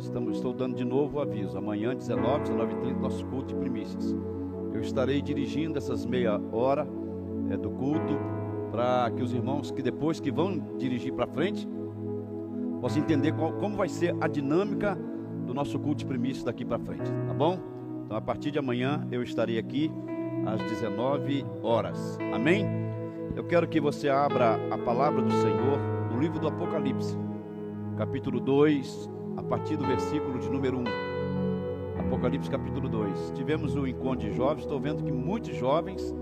Estou dando de novo o aviso. Amanhã, 19h30, nosso culto de primícias. Eu estarei dirigindo essas meia hora do culto, para que os irmãos que depois que vão dirigir para frente possam entender como vai ser a dinâmica do nosso culto de primícias daqui para frente, tá bom? Então, a partir de amanhã eu estarei aqui às 19 horas. Amém? Eu quero que você abra a palavra do Senhor no livro do Apocalipse, capítulo 2, a partir do versículo de número 1. Apocalipse capítulo 2. Tivemos um encontro de jovens. Estou vendo que muitos jovens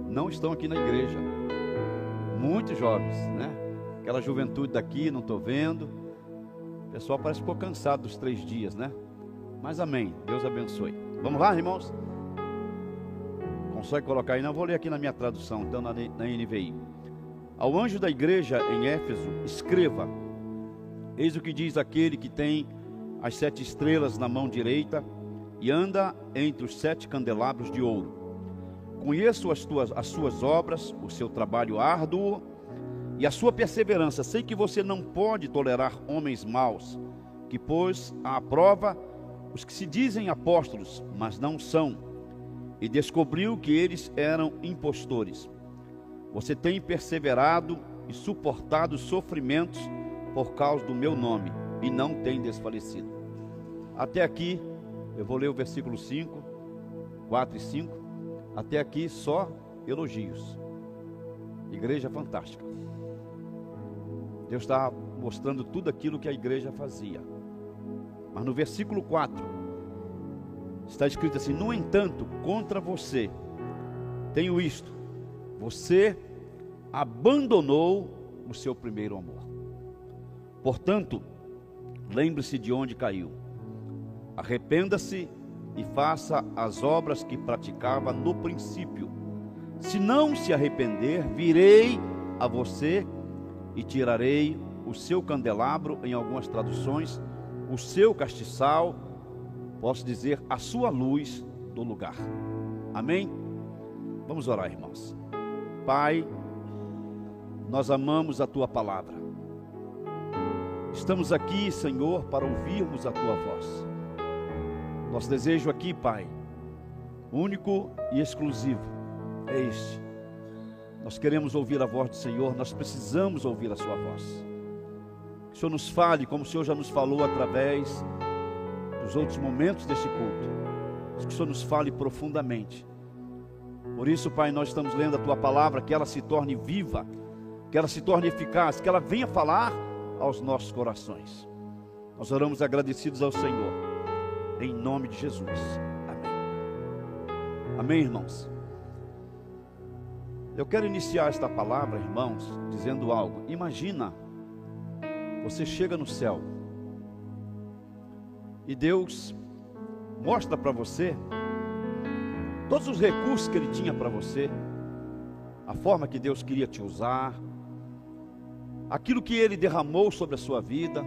não estão aqui na igreja. Muitos jovens, né? Aquela juventude daqui, não estou vendo. O pessoal parece que ficou cansado dos 3 dias, né? Mas amém, Deus abençoe. Vamos lá, irmãos? Consegue colocar aí? Não, vou ler aqui na minha tradução, então na NVI. Ao anjo da igreja em Éfeso, escreva: eis o que diz aquele que tem as 7 estrelas na mão direita e anda entre os 7 candelabros de ouro. Conheço as suas obras, o seu trabalho árduo e a sua perseverança. Sei que você não pode tolerar homens maus, que pôs à prova os que se dizem apóstolos, mas não são, e descobriu que eles eram impostores. Você tem perseverado e suportado sofrimentos por causa do meu nome, e não tem desfalecido. Até aqui, eu vou ler o versículo 5, 4 e 5. Até aqui só elogios. Igreja fantástica. Deus está mostrando tudo aquilo que a igreja fazia. Mas no versículo 4 está escrito assim: no entanto, contra você tenho isto: você abandonou o seu primeiro amor. Portanto, lembre-se de onde caiu, arrependa-se e faça as obras que praticava no princípio. Se não se arrepender, virei a você e tirarei o seu candelabro, em algumas traduções, o seu castiçal, posso dizer, a sua luz do lugar. Amém? Vamos orar, irmãos. Pai, nós amamos a Tua palavra. Estamos aqui, Senhor, para ouvirmos a Tua voz. Nosso desejo aqui, Pai, único e exclusivo, é este. Nós queremos ouvir a voz do Senhor, nós precisamos ouvir a Sua voz. Que o Senhor nos fale, como o Senhor já nos falou através dos outros momentos deste culto. Que o Senhor nos fale profundamente. Por isso, Pai, nós estamos lendo a Tua palavra, que ela se torne viva, que ela se torne eficaz, que ela venha falar aos nossos corações. Nós oramos agradecidos ao Senhor, em nome de Jesus. Amém. Amém, irmãos. Eu quero iniciar esta palavra, irmãos, dizendo algo. Imagina, você chega no céu e Deus mostra para você todos os recursos que Ele tinha para você, a forma que Deus queria te usar, aquilo que Ele derramou sobre a sua vida,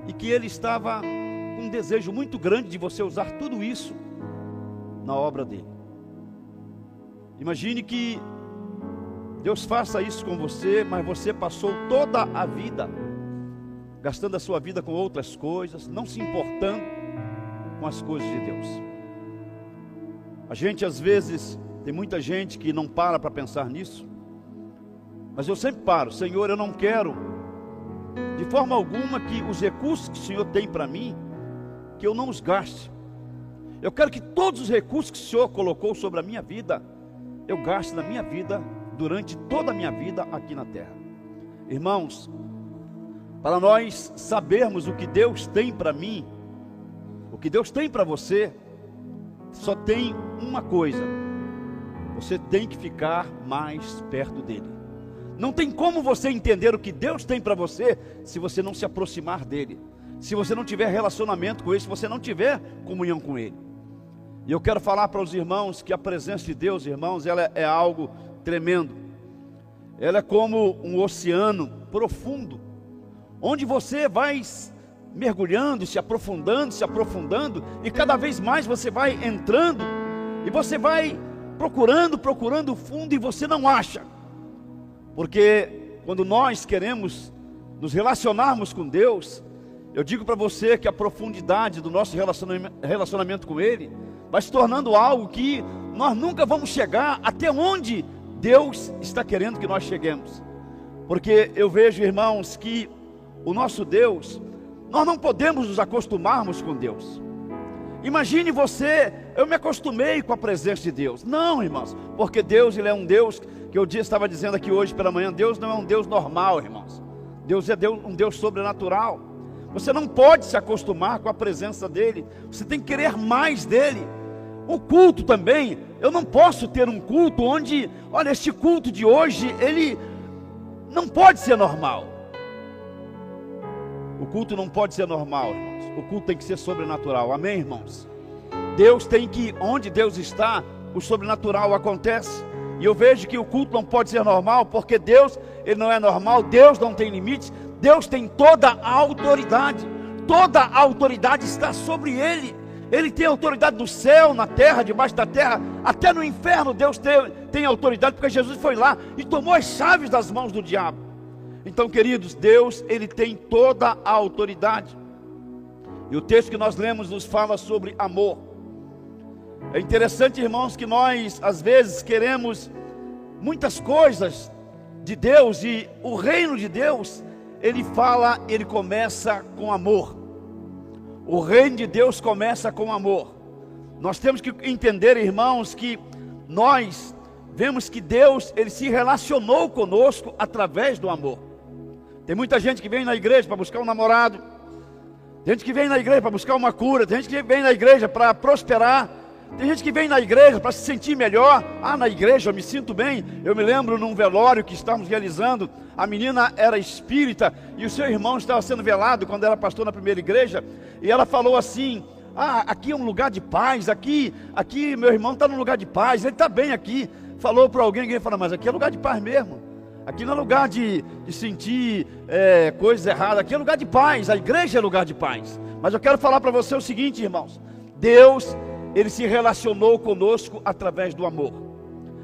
e que Ele estava com um desejo muito grande de você usar tudo isso na obra dEle. Imagine que Deus faça isso com você, mas você passou toda a vida gastando a sua vida com outras coisas, não se importando com as coisas de Deus. A gente às vezes, tem muita gente que não para pensar nisso, mas eu sempre paro. Senhor, eu não quero de forma alguma que os recursos que o Senhor tem para mim, que eu não os gaste. Eu quero que todos os recursos que o Senhor colocou sobre a minha vida, eu gaste na minha vida, durante toda a minha vida aqui na terra. Irmãos, para nós sabermos o que Deus tem para mim, o que Deus tem para você, só tem uma coisa: você tem que ficar mais perto dEle. Não tem como você entender o que Deus tem para você, se você não se aproximar dEle, se você não tiver relacionamento com Ele, se você não tiver comunhão com Ele. E eu quero falar para os irmãos que a presença de Deus, irmãos, ela é algo tremendo. Ela é como um oceano profundo, onde você vai mergulhando, se aprofundando, e cada vez mais você vai entrando, e você vai procurando o fundo, e você não acha. Porque quando nós queremos nos relacionarmos com Deus, Eu digo para você que a profundidade do nosso relacionamento com Ele vai se tornando algo que nós nunca vamos chegar até onde Deus está querendo que nós cheguemos. Porque eu vejo, irmãos, que o nosso Deus, nós não podemos nos acostumarmos com Deus. Imagine você, eu me acostumei com a presença de Deus. Não, irmãos, porque Deus, Ele é um Deus, que eu estava dizendo aqui hoje pela manhã, Deus não é um Deus normal, irmãos. Deus é um Deus sobrenatural. Você não pode se acostumar com a presença dEle, você tem que querer mais dEle. O culto também, eu não posso ter um culto onde, olha, este culto de hoje, ele não pode ser normal. O culto não pode ser normal, irmãos. O culto tem que ser sobrenatural, amém, irmãos? Deus tem que, onde Deus está, o sobrenatural acontece. E eu vejo que o culto não pode ser normal, porque Deus, Ele não é normal, Deus não tem limites, Deus tem toda a autoridade. Toda a autoridade está sobre Ele. Ele tem autoridade no céu, na terra, debaixo da terra, até no inferno Deus tem autoridade, porque Jesus foi lá e tomou as chaves das mãos do diabo. Então, queridos, Deus, Ele tem toda a autoridade. E o texto que nós lemos nos fala sobre amor. É interessante, irmãos, que nós às vezes queremos muitas coisas de Deus, e o reino de Deus, ele começa com amor. O reino de Deus começa com amor. Nós temos que entender, irmãos, que nós vemos que Deus, Ele se relacionou conosco através do amor. Tem muita gente que vem na igreja para buscar um namorado, tem gente que vem na igreja para buscar uma cura, tem gente que vem na igreja para prosperar, tem gente que vem na igreja para se sentir melhor. Na igreja eu me sinto bem. Eu me lembro num velório que estávamos realizando, a menina era espírita e o seu irmão estava sendo velado quando era pastor na primeira igreja, e ela falou assim: aqui é um lugar de paz, aqui meu irmão está num lugar de paz, ele está bem aqui. Falou para alguém falou: mas aqui é lugar de paz mesmo, aqui não é lugar de sentir coisas erradas, aqui é lugar de paz, a igreja é lugar de paz. Mas eu quero falar para você o seguinte, irmãos: Deus, Ele se relacionou conosco através do amor.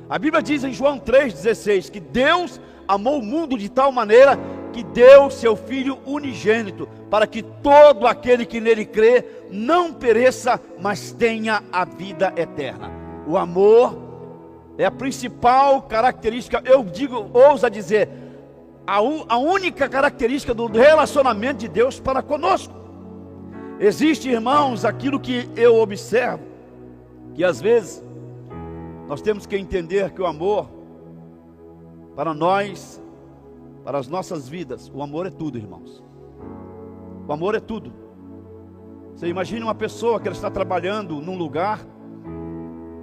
A Bíblia diz em João 3,16 que Deus amou o mundo de tal maneira que deu seu Filho unigênito, para que todo aquele que nele crê não pereça, mas tenha a vida eterna. O amor é a principal característica, ouso dizer, a única característica do relacionamento de Deus para conosco. Existe, irmãos, aquilo que eu observo, que às vezes nós temos que entender que o amor, para nós, para as nossas vidas, o amor é tudo, irmãos. O amor é tudo. Você imagina uma pessoa que ela está trabalhando num lugar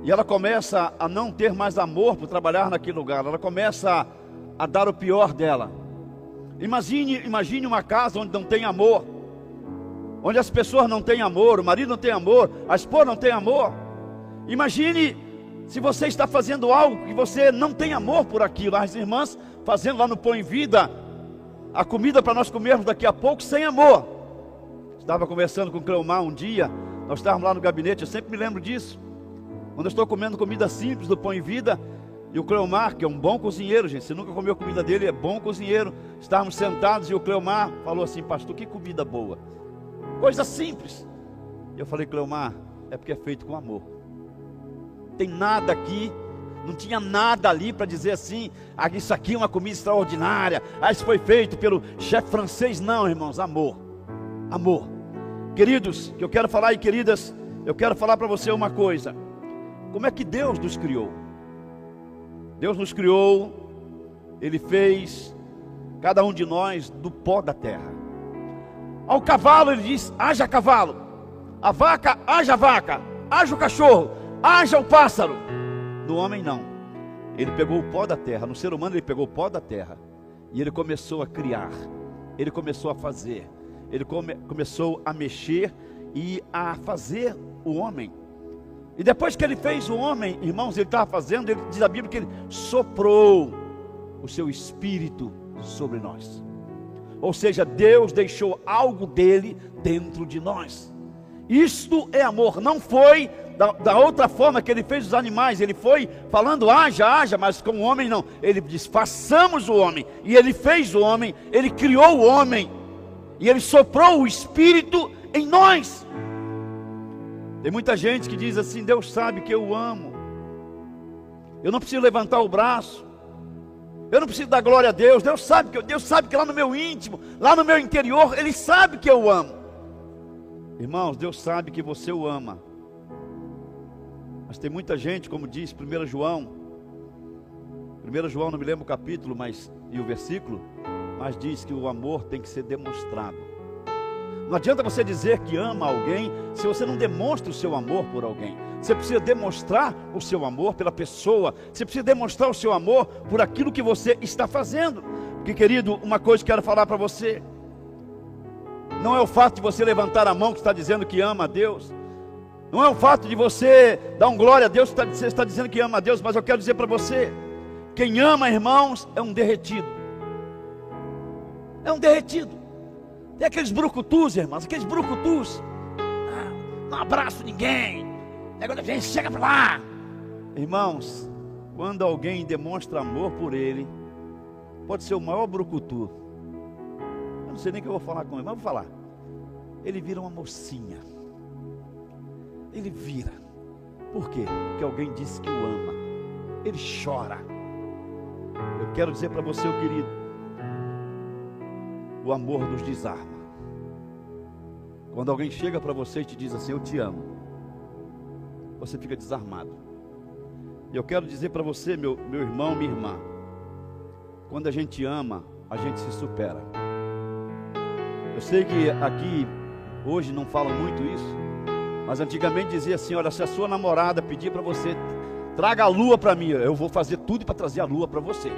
e ela começa a não ter mais amor por trabalhar naquele lugar, ela começa a dar o pior dela. Imagine uma casa onde não tem amor, onde as pessoas não têm amor, o marido não tem amor, a esposa não tem amor. Imagine se você está fazendo algo que você não tem amor por aquilo. As irmãs fazendo lá no Pão em Vida a comida para nós comermos daqui a pouco sem amor. Estava conversando com o Cleomar um dia, nós estávamos lá no gabinete, eu sempre me lembro disso, quando eu estou comendo comida simples do Pão em Vida, e o Cleomar, que é um bom cozinheiro, gente, você nunca comeu comida dele, é bom cozinheiro. Estávamos sentados e o Cleomar falou assim: pastor, que comida boa, coisa simples. E eu falei: Cleomar, é porque é feito com amor. Tem nada aqui, não tinha nada ali para dizer assim: isso aqui é uma comida extraordinária, isso foi feito pelo chefe francês. Não, irmãos, amor. Amor. Queridos, que eu quero falar, e queridas, eu quero falar para você uma coisa: como é que Deus nos criou? Deus nos criou, Ele fez cada um de nós do pó da terra. Ao cavalo Ele diz: haja cavalo. A vaca, haja vaca. Haja o cachorro, haja o pássaro. No homem não. Ele pegou o pó da terra. No ser humano Ele pegou o pó da terra e Ele começou a criar. Ele começou a fazer. Ele começou a mexer e a fazer o homem. E depois que Ele fez o homem, irmãos, Ele estava fazendo, Ele diz a Bíblia que Ele soprou o seu espírito sobre nós. Ou seja, Deus deixou algo dele dentro de nós. Isto é amor. Não foi da outra forma que Ele fez os animais. Ele foi falando: haja, mas com o homem não. Ele diz: façamos o homem. E Ele fez o homem, Ele criou o homem. e Ele soprou o Espírito em nós. Tem muita gente que diz assim: Deus sabe que eu o amo, eu não preciso levantar o braço, eu não preciso dar glória a Deus. Deus sabe que lá no meu íntimo, lá no meu interior, Ele sabe que eu o amo. Irmãos, Deus sabe que você o ama. Mas tem muita gente, como diz 1 João, não me lembro o capítulo e o versículo, mas diz que o amor tem que ser demonstrado. Não adianta você dizer que ama alguém se você não demonstra o seu amor por alguém. Você precisa demonstrar o seu amor pela pessoa. Você precisa demonstrar o seu amor por aquilo que você está fazendo. Porque, querido, uma coisa que eu quero falar para você: não é o fato de você levantar a mão que está dizendo que ama a Deus. Não é o fato de você dar um glória a Deus que você está dizendo que ama a Deus. Mas eu quero dizer para você: quem ama, irmãos, é um derretido. É um derretido. Tem aqueles brucutus, irmãos, aqueles brucutus. Não abraço ninguém. Negócio de gente, chega para lá. Irmãos, quando alguém demonstra amor por ele, pode ser o maior brucutu. Eu não sei nem o que eu vou falar com ele, mas vou falar. Ele vira uma mocinha. Ele vira. Por quê? Porque alguém disse que o ama. Ele chora. Eu quero dizer para você, querido, o amor nos desarma. Quando alguém chega para você e te diz assim: eu te amo, você fica desarmado. E eu quero dizer para você, meu irmão, minha irmã, quando a gente ama, a gente se supera. Eu sei que aqui hoje não falam muito isso, mas antigamente dizia assim: olha, se a sua namorada pedir para você, traga a lua para mim, eu vou fazer tudo para trazer a lua para você,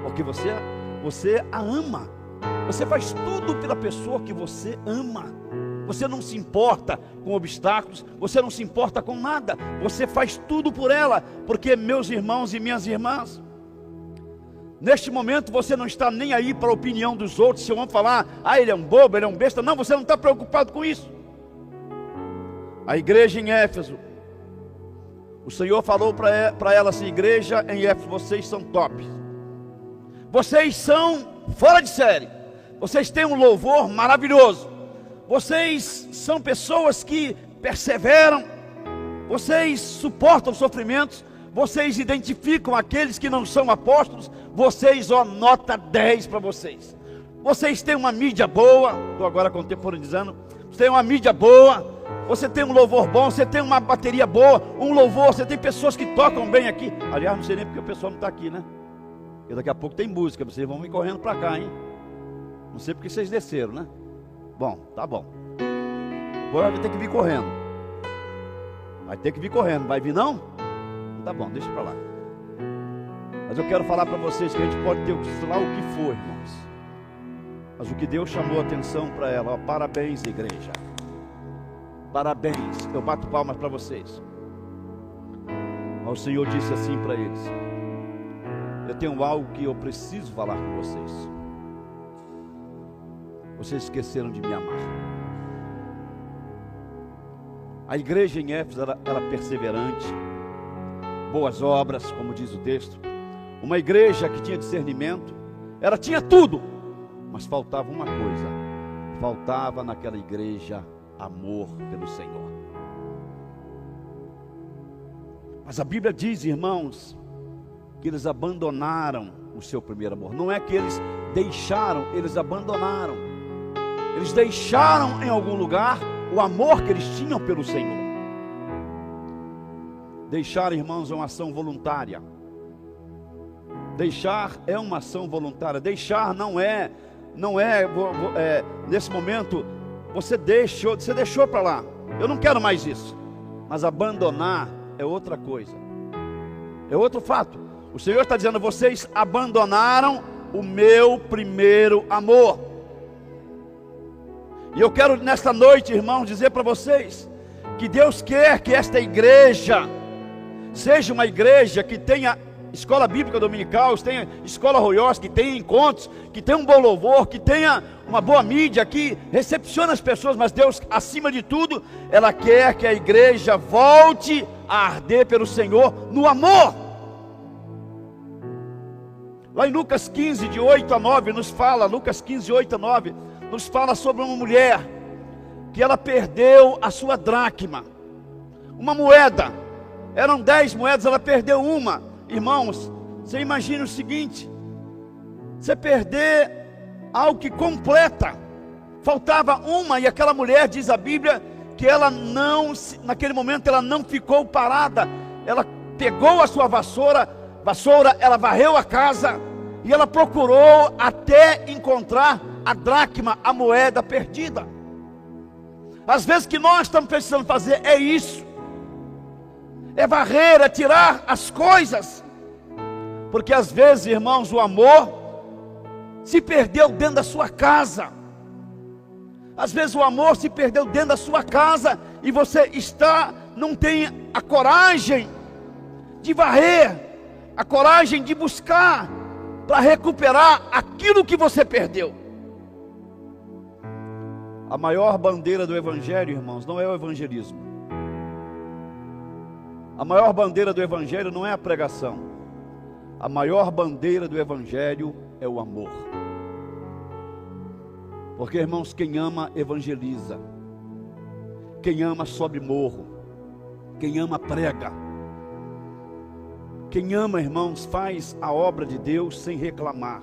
porque você a ama. Você faz tudo pela pessoa que você ama. Você não se importa com obstáculos, você não se importa com nada, você faz tudo por ela. Porque, meus irmãos e minhas irmãs, neste momento você não está nem aí para a opinião dos outros. Se vão falar: ele é um bobo, ele é um besta. Não, você não está preocupado com isso. A igreja em Éfeso, o Senhor falou para ela assim: igreja em Éfeso, vocês são top, vocês são fora de série, vocês têm um louvor maravilhoso, vocês são pessoas que perseveram, vocês suportam sofrimentos, vocês identificam aqueles que não são apóstolos, vocês, nota 10 para vocês. Vocês têm uma mídia boa, estou agora contemporaneizando, você tem uma mídia boa, você tem um louvor bom, você tem uma bateria boa, um louvor, você tem pessoas que tocam bem aqui. Aliás, não sei nem porque o pessoal não está aqui, né? Porque daqui a pouco tem música, vocês vão vir correndo para cá, hein? Não sei porque vocês desceram, né? Bom, tá bom. Agora vai ter que vir correndo. Vai ter que vir correndo, vai vir não? Tá bom, deixa para lá. Mas eu quero falar para vocês que a gente pode ter lá o que for, irmãos, mas o que Deus chamou a atenção para ela, parabéns, igreja. Parabéns, eu bato palmas para vocês. O Senhor disse assim para eles: eu tenho algo que eu preciso falar com vocês. Vocês esqueceram de me amar. A igreja em Éfeso era perseverante, boas obras, como diz o texto. Uma igreja que tinha discernimento, tinha tudo, mas faltava uma coisa: faltava naquela igreja amor pelo Senhor. Mas a Bíblia diz, irmãos, que eles abandonaram o seu primeiro amor. Não é que eles deixaram, eles abandonaram. Eles deixaram em algum lugar o amor que eles tinham pelo Senhor. Deixar, irmãos, é uma ação voluntária. Deixar é uma ação voluntária. Deixar não é nesse momento você deixou para lá, eu não quero mais isso. Mas abandonar é outra coisa, é outro fato. O Senhor está dizendo: vocês abandonaram o meu primeiro amor. E eu quero nesta noite, irmãos, dizer para vocês que Deus quer que esta igreja seja uma igreja que tenha escola bíblica dominical, que tenha escola Royos, que tenha encontros, que tenha um bom louvor, que tenha uma boa mídia, que recepcione as pessoas. Mas Deus, acima de tudo, ela quer que a igreja volte a arder pelo Senhor no amor. Lá em Lucas 15, de 8 a 9, nos fala, Lucas 15, 8 a 9, nos fala sobre uma mulher que ela perdeu a sua dracma, uma moeda. Eram 10 moedas, ela perdeu uma. Irmãos, você imagina o seguinte: você perder algo que completa, faltava uma, e aquela mulher, diz a Bíblia, que ela não, naquele momento ela não ficou parada, ela pegou a sua vassoura, ela varreu a casa, e ela procurou até encontrar a dracma, a moeda perdida. Às vezes que nós estamos precisando fazer é isso, é varrer, é tirar as coisas, porque às vezes, irmãos, o amor se perdeu dentro da sua casa. Às vezes o amor se perdeu dentro da sua casa, e você não tem a coragem de varrer, a coragem de buscar para recuperar aquilo que você perdeu. A maior bandeira do Evangelho, irmãos, não é o evangelismo. A maior bandeira do Evangelho não é a pregação. A maior bandeira do Evangelho é o amor. Porque, irmãos, quem ama evangeliza, quem ama sobe morro, quem ama prega, quem ama, irmãos, faz a obra de Deus sem reclamar.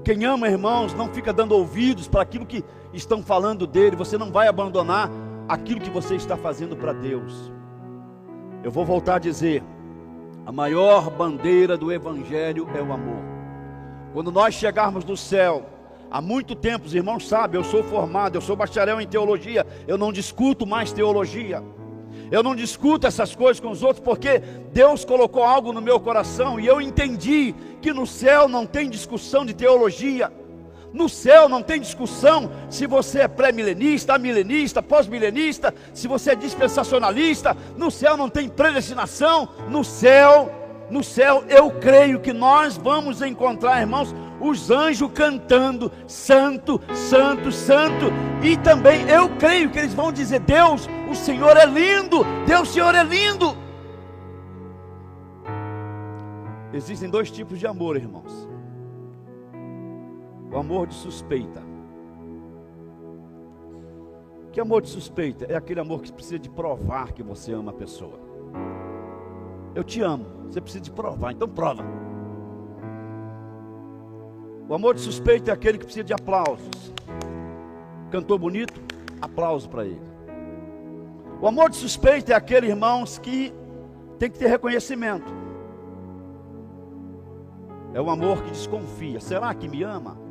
Quem ama, irmãos, não fica dando ouvidos para aquilo que estão falando dele. Você não vai abandonar aquilo que você está fazendo para Deus. Eu vou voltar a dizer: a maior bandeira do Evangelho é o amor. Quando nós chegarmos no céu, há muito tempo, os irmãos sabem, eu sou formado, eu sou bacharel em teologia, eu não discuto mais teologia, eu não discuto essas coisas com os outros, porque Deus colocou algo no meu coração, e eu entendi que no céu não tem discussão de teologia. No céu não tem discussão se você é pré-milenista, milenista, pós-milenista, se você é dispensacionalista. No céu não tem predestinação. No céu eu creio que nós vamos encontrar, irmãos, os anjos cantando santo, santo, santo. E também eu creio que eles vão dizer: Deus, o Senhor é lindo, Deus, o Senhor é lindo. Existem 2 tipos de amor, irmãos. O amor de suspeita. Que amor de suspeita? É aquele amor que precisa de provar que você ama a pessoa. Eu te amo, você precisa de provar, então prova. O amor de suspeita é aquele que precisa de aplausos. Cantou bonito? Aplauso para ele. O amor de suspeita é aquele, irmãos, que tem que ter reconhecimento. É o amor que desconfia. Será que me ama?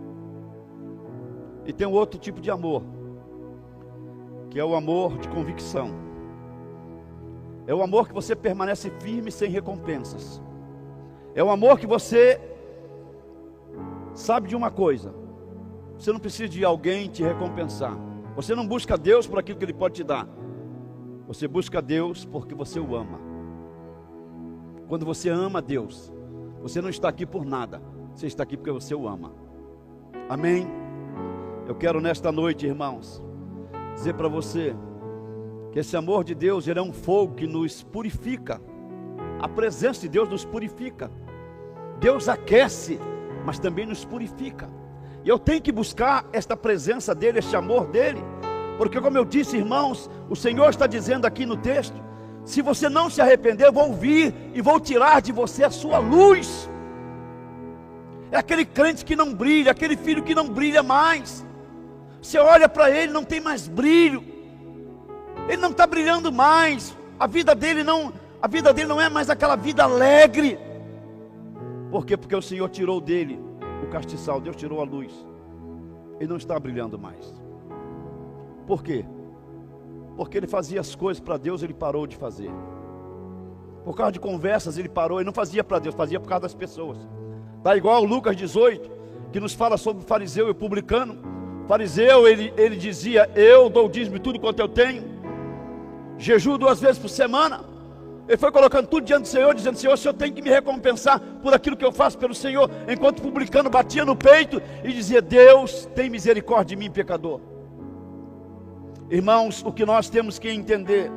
E tem um outro tipo de amor, que é o amor de convicção. É o amor que você permanece firme sem recompensas. É o amor que você sabe de uma coisa: você não precisa de alguém te recompensar. Você não busca Deus por aquilo que Ele pode te dar. Você busca Deus porque você o ama. Quando você ama Deus, você não está aqui por nada, você está aqui porque você o ama. Amém? Eu quero nesta noite, irmãos, dizer para você que esse amor de Deus, ele é um fogo que nos purifica. A presença de Deus nos purifica. Deus aquece, mas também nos purifica. E eu tenho que buscar esta presença dele, este amor dele, porque, como eu disse, irmãos, o Senhor está dizendo aqui no texto: se você não se arrepender, eu vou vir e vou tirar de você a sua luz. É aquele crente que não brilha, aquele filho que não brilha mais. Você olha para ele, não tem mais brilho, ele não está brilhando mais, a vida dele não é mais aquela vida alegre. Por quê? Porque o Senhor tirou dele o castiçal, Deus tirou a luz, ele não está brilhando mais. Por quê? Porque ele fazia as coisas para Deus, ele parou de fazer. Por causa de conversas ele parou, ele não fazia para Deus, fazia por causa das pessoas. Está igual Lucas 18, que nos fala sobre o fariseu e o publicano. O fariseu, ele dizia: eu dou o dízimo de tudo quanto eu tenho, jejuo 2 vezes por semana. Ele foi colocando tudo diante do Senhor, dizendo: Senhor, o Senhor tem que me recompensar por aquilo que eu faço pelo Senhor. Enquanto o publicano batia no peito e dizia: Deus, tem misericórdia de mim, pecador. Irmãos, o que nós temos que entender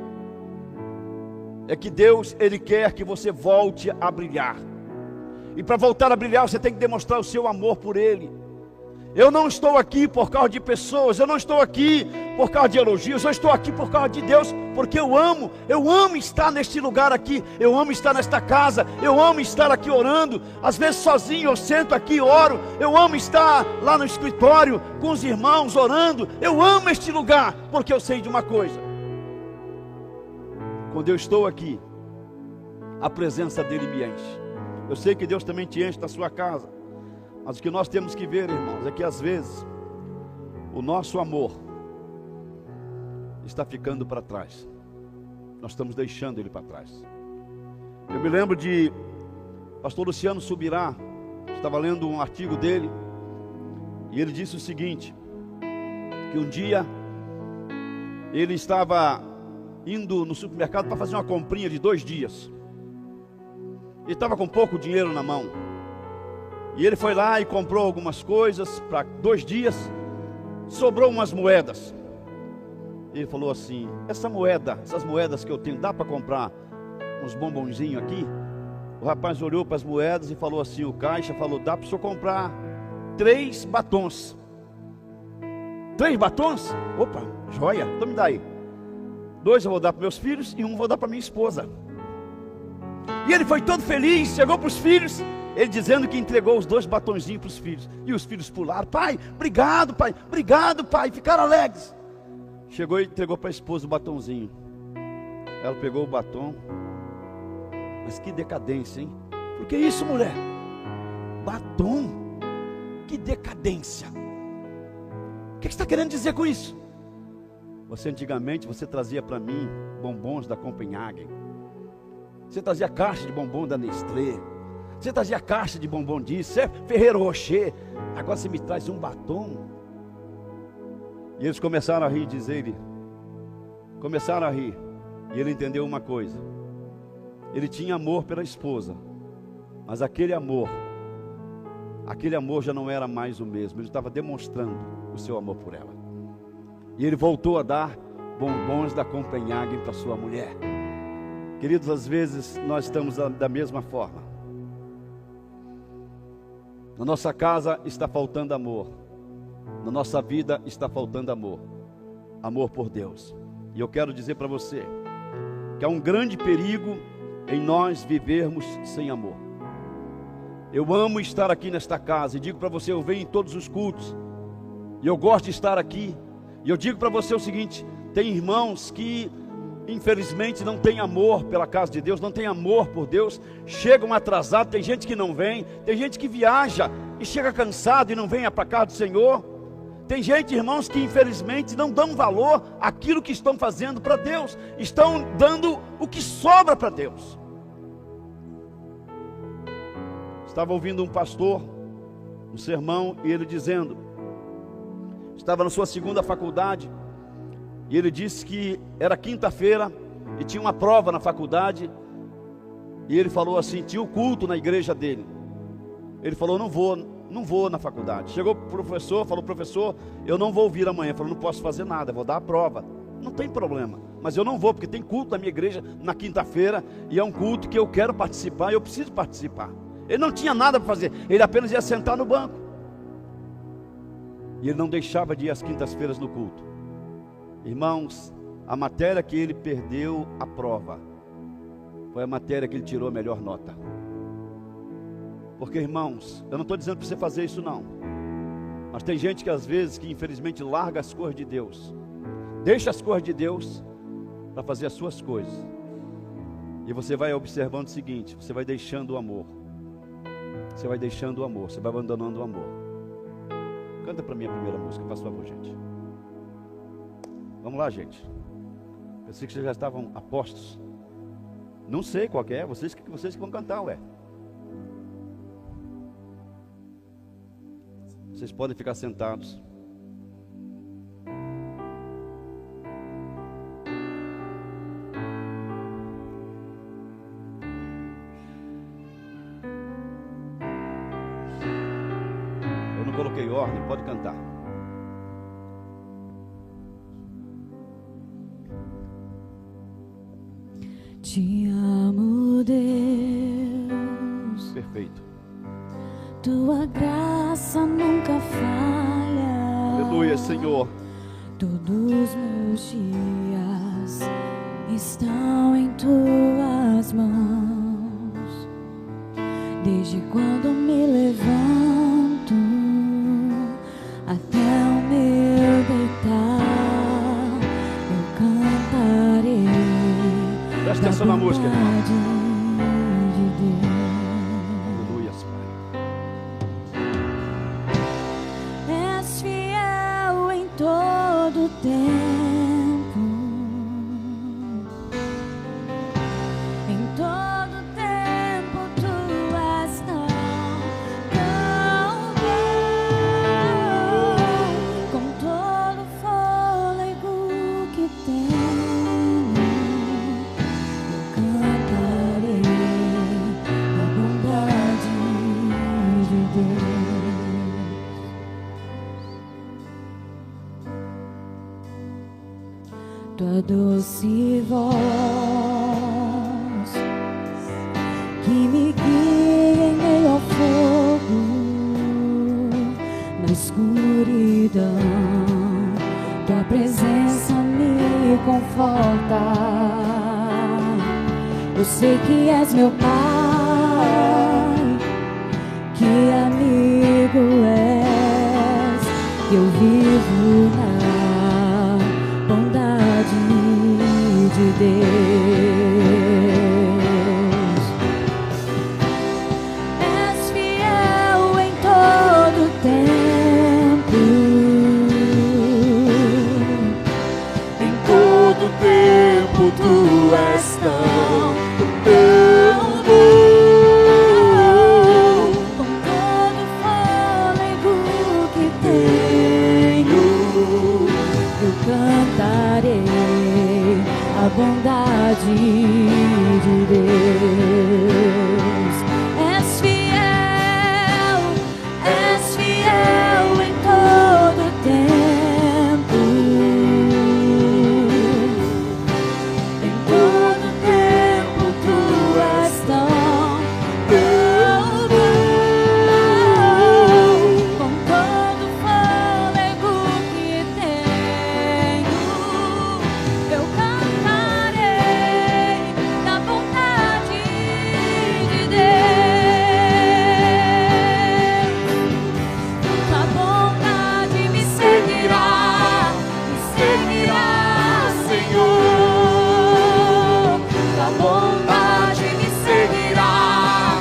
é que Deus, Ele quer que você volte a brilhar. E para voltar a brilhar, você tem que demonstrar o seu amor por Ele. Eu não estou aqui por causa de pessoas, eu não estou aqui por causa de elogios, eu estou aqui por causa de Deus, porque eu amo estar neste lugar aqui, eu amo estar nesta casa, eu amo estar aqui orando, às vezes sozinho eu sento aqui e oro, eu amo estar lá no escritório com os irmãos orando, eu amo este lugar, porque eu sei de uma coisa: quando eu estou aqui, a presença dele me enche. Eu sei que Deus também te enche na sua casa, mas o que nós temos que ver, irmãos, é que às vezes o nosso amor está ficando para trás. Nós estamos deixando ele para trás. Eu me lembro de pastor Luciano Subirá. Estava lendo um artigo dele e ele disse o seguinte: que um dia ele estava indo no supermercado para fazer uma comprinha de 2 dias. Ele estava com pouco dinheiro na mão. E ele foi lá e comprou algumas coisas para 2 dias. Sobrou umas moedas. Ele falou assim: essas moedas que eu tenho, dá para comprar uns bombonzinhos aqui? O rapaz olhou para as moedas e falou assim, o caixa falou: dá para o senhor comprar 3 batons. 3 batons? Opa, joia, então me dá aí. 2 eu vou dar para meus filhos e 1 vou dar para minha esposa. E ele foi todo feliz, chegou para os filhos, ele dizendo que entregou os 2 batonzinhos para os filhos. E os filhos pularam: pai, obrigado pai, ficaram alegres. Chegou e entregou para a esposa o batonzinho. Ela pegou o batom. Mas que decadência, hein? Por que isso, mulher? Batom? Que decadência. O que você está querendo dizer com isso? Antigamente você trazia para mim bombons da Copenhagen. Você trazia caixa de bombom da Nestlé. Você trazia caixa de bombom disso, Ferrero Rocher. Agora você me traz um batom. E eles começaram a rir, diz ele. Começaram a rir. E ele entendeu uma coisa: ele tinha amor pela esposa, mas aquele amor já não era mais o mesmo. Ele estava demonstrando o seu amor por ela. E ele voltou a dar bombons da Copenhagen para sua mulher. Queridos, às vezes nós estamos da mesma forma. Na nossa casa está faltando amor. Na nossa vida está faltando amor. Amor por Deus. E eu quero dizer para você que há um grande perigo em nós vivermos sem amor. Eu amo estar aqui nesta casa e digo para você, eu venho em todos os cultos e eu gosto de estar aqui. E eu digo para você o seguinte: tem irmãos que infelizmente não têm amor pela casa de Deus, não têm amor por Deus, chegam atrasados. Tem gente que não vem, tem gente que viaja e chega cansado e não vem para a casa do Senhor. Tem gente, irmãos, que infelizmente não dão valor àquilo que estão fazendo para Deus, estão dando o que sobra para Deus. Estava ouvindo um pastor, um sermão, e ele dizendo, estava na sua 2ª faculdade, e ele disse que era quinta-feira, e tinha uma prova na faculdade, e ele falou assim, tinha o culto na igreja dele. Ele falou: não vou na faculdade. Chegou o professor, falou: professor, eu não vou vir amanhã. Falou: não posso fazer nada, vou dar a prova. Não tem problema, mas eu não vou, porque tem culto na minha igreja na quinta-feira, e é um culto que eu quero participar, eu preciso participar. Ele não tinha nada para fazer, ele apenas ia sentar no banco. E ele não deixava de ir às quintas-feiras no culto. Irmãos, a matéria que ele perdeu a prova foi a matéria que ele tirou a melhor nota. Porque, irmãos, eu não estou dizendo para você fazer isso não, mas tem gente que às vezes, que infelizmente larga as coisas de Deus, deixa as coisas de Deus para fazer as suas coisas. E você vai observando o seguinte: você vai deixando o amor, você vai deixando o amor, você vai abandonando o amor. Canta para mim a primeira música, faz favor, gente. Vamos lá, gente. Pensei que vocês já estavam a postos. Não sei qual que é, vocês que vão cantar, ué. Vocês podem ficar sentados. Eu não coloquei ordem, pode cantar. Te amo, Deus. Perfeito. Tua graça nunca falha. Aleluia, Senhor. Todos meus dias estão em tuas mãos. Desde quando me levanto até o meu deitar, eu cantarei. Presta atenção na música, irmão. De Deus. Aleluia, Pai. És fiel em todo tempo, em todo tempo tu és tão bom, com todo o fôlego que tenho, eu cantarei a bondade de Deus. Tua doce voz que me guia em meio ao fogo, na escuridão, tua presença me conforta. Eu sei que és meu Pai, que amigo és, que eu vivo na bondade de Deus. És fiel em todo tempo, em todo tempo tu és tão bom, com todo o fôlego que tenho, eu cantarei a bondade de Deus. És fiel em todo tempo, em todo tempo tu és tão bom, com todo o fôlego que tenho, eu cantarei da bondade de Deus. Tua bondade me seguirá, Senhor. Tua bondade me seguirá,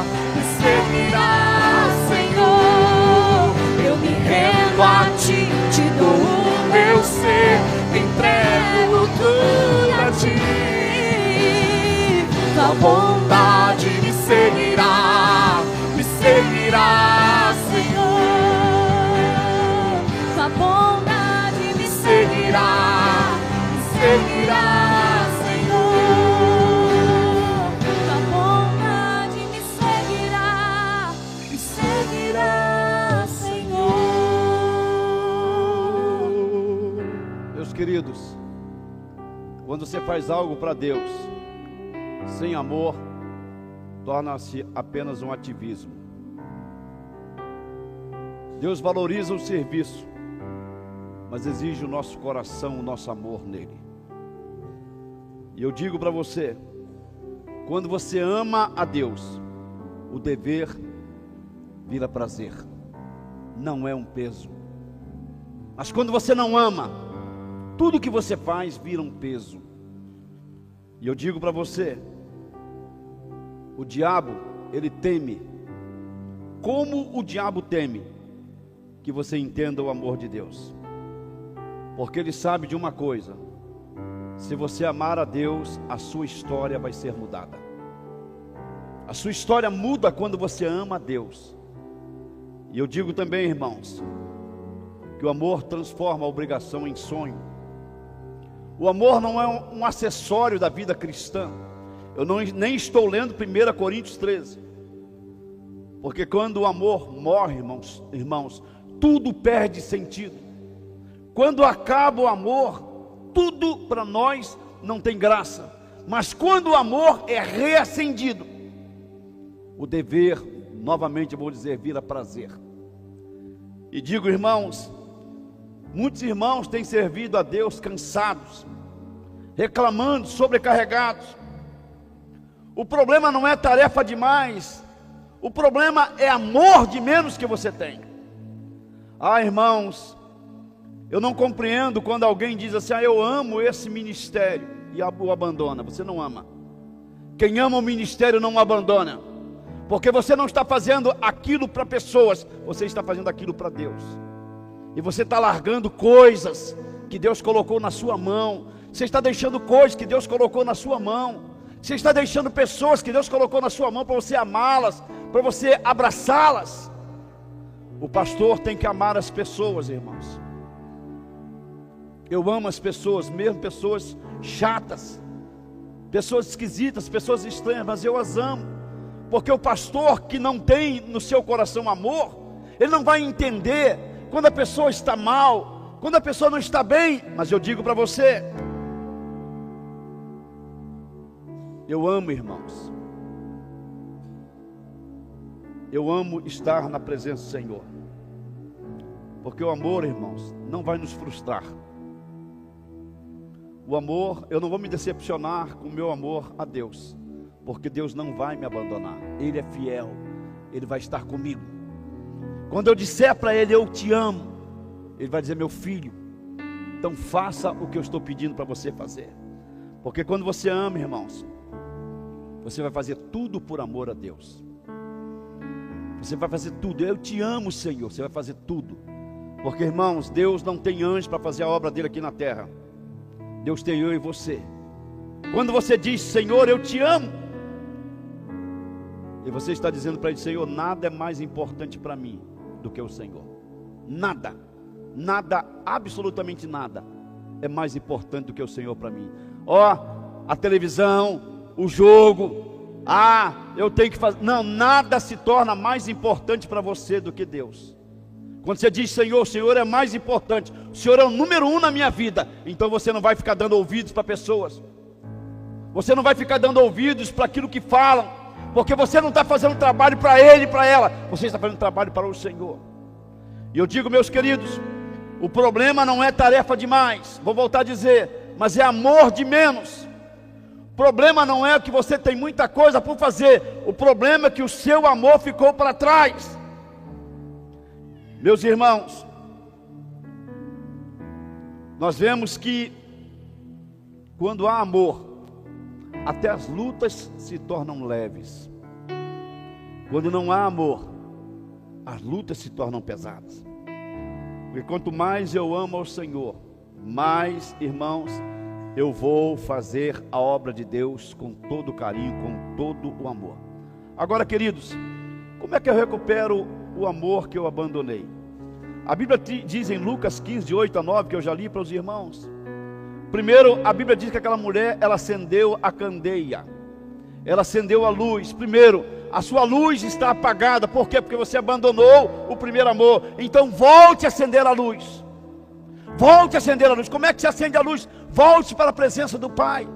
Senhor. Eu me rendo a ti, te dou o meu ser, entrego tudo a ti. Tua bondade me seguirá, Senhor. Tua bondade me seguirá, Senhor. Tua bondade me seguirá, Senhor. Meus queridos, quando você faz algo para Deus sem amor, torna-se apenas um ativismo. Deus valoriza o serviço, mas exige o nosso coração, o nosso amor nele. E eu digo para você, quando você ama a Deus, o dever vira prazer, não é um peso. Mas quando você não ama, tudo que você faz vira um peso. E eu digo para você, o diabo, ele teme. Como o diabo teme? Que você entenda o amor de Deus. Porque ele sabe de uma coisa: se você amar a Deus, a sua história vai ser mudada. A sua história muda quando você ama a Deus. E eu digo também, irmãos, que o amor transforma a obrigação em sonho. O amor não é um acessório da vida cristã. Eu nem estou lendo 1 Coríntios 13. Porque quando o amor morre, irmãos, tudo perde sentido. Quando acaba o amor, tudo para nós não tem graça. Mas quando o amor é reacendido, o dever, novamente eu vou dizer, vira prazer. E digo, irmãos, Muitos irmãos têm servido a Deus cansados, reclamando, sobrecarregados. O problema não é tarefa demais, o problema é amor de menos que você tem. Ah, irmãos, eu não compreendo quando alguém diz assim: eu amo esse ministério, e o abandona. Você não ama. Quem ama o ministério não o abandona, porque você não está fazendo aquilo para pessoas, você está fazendo aquilo para Deus. E você está largando coisas que Deus colocou na sua mão. Você está deixando coisas que Deus colocou na sua mão. Você está deixando pessoas que Deus colocou na sua mão para você amá-las, para você abraçá-las. O pastor tem que amar as pessoas, irmãos. Eu amo as pessoas, mesmo pessoas chatas, pessoas esquisitas, pessoas estranhas, mas eu as amo. Porque o pastor que não tem no seu coração amor, ele não vai entender quando a pessoa está mal, quando a pessoa não está bem. Mas eu digo para você, eu amo, irmãos, eu amo estar na presença do Senhor, porque o amor, irmãos, não vai nos frustrar. O amor, eu não vou me decepcionar com o meu amor a Deus, porque Deus não vai me abandonar. Ele é fiel, Ele vai estar comigo. Quando eu disser para Ele: eu te amo, Ele vai dizer: meu filho, então faça o que eu estou pedindo para você fazer. Porque quando você ama, irmãos, você vai fazer tudo por amor a Deus. Você vai fazer tudo. Eu te amo, Senhor. Você vai fazer tudo. Porque, irmãos, Deus não tem anjo para fazer a obra dele aqui na terra. Deus tem eu e você. Quando você diz: Senhor, eu te amo, e você está dizendo para Ele: Senhor, nada é mais importante para mim do que o Senhor. Nada, nada, absolutamente nada é mais importante do que o Senhor para mim. Ó, a televisão, o jogo, eu tenho que fazer. Não, nada se torna mais importante para você do que Deus. Quando você diz: Senhor, o Senhor é mais importante, o Senhor é o número 1 na minha vida, então você não vai ficar dando ouvidos para pessoas, você não vai ficar dando ouvidos para aquilo que falam, porque você não está fazendo trabalho para ele e para ela, você está fazendo trabalho para o Senhor. E eu digo, meus queridos, o problema não é tarefa demais, vou voltar a dizer, mas é amor de menos. O problema não é que você tem muita coisa por fazer, o problema é que o seu amor ficou para trás. Meus irmãos, nós vemos que quando há amor, até as lutas se tornam leves. Quando não há amor, as lutas se tornam pesadas. Porque quanto mais eu amo ao Senhor, mais, irmãos, eu vou fazer a obra de Deus com todo o carinho, com todo o amor. Agora, queridos, como é que eu recupero o amor que eu abandonei? A Bíblia diz em Lucas 15, de 8 a 9, que eu já li para os irmãos. Primeiro, a Bíblia diz que aquela mulher, ela acendeu a candeia, ela acendeu a luz. Primeiro, a sua luz está apagada. Por quê? Porque você abandonou o primeiro amor. Então volte a acender a luz. Volte a acender a luz. Como é que se acende a luz? Volte para a presença do Pai.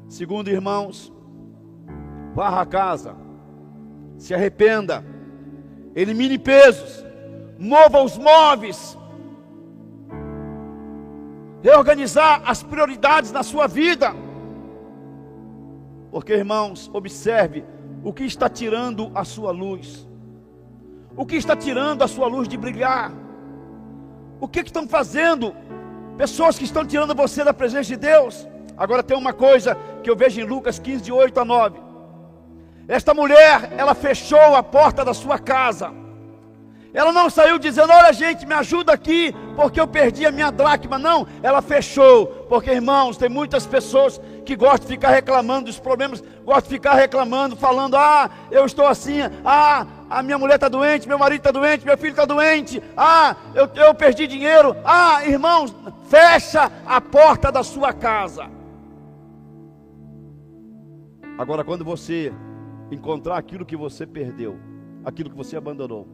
Segundo, irmãos, varra a casa, se arrependa, elimine pesos, mova os móveis, reorganizar as prioridades na sua vida. Porque, irmãos, observe o que está tirando a sua luz, o que está tirando a sua luz de brilhar, o que estão fazendo pessoas que estão tirando você da presença de Deus. Agora tem uma coisa que eu vejo em Lucas 15, de 8 a 9. Esta mulher, ela fechou a porta da sua casa. Ela não saiu dizendo: olha gente, me ajuda aqui, porque eu perdi a minha dracma. Não, ela fechou. Porque, irmãos, tem muitas pessoas que gostam de ficar reclamando dos problemas, gostam de ficar reclamando, falando: eu estou assim, a minha mulher está doente, meu marido está doente, meu filho está doente, eu perdi dinheiro. Irmãos, fecha a porta da sua casa. Agora, quando você encontrar aquilo que você perdeu, aquilo que você abandonou,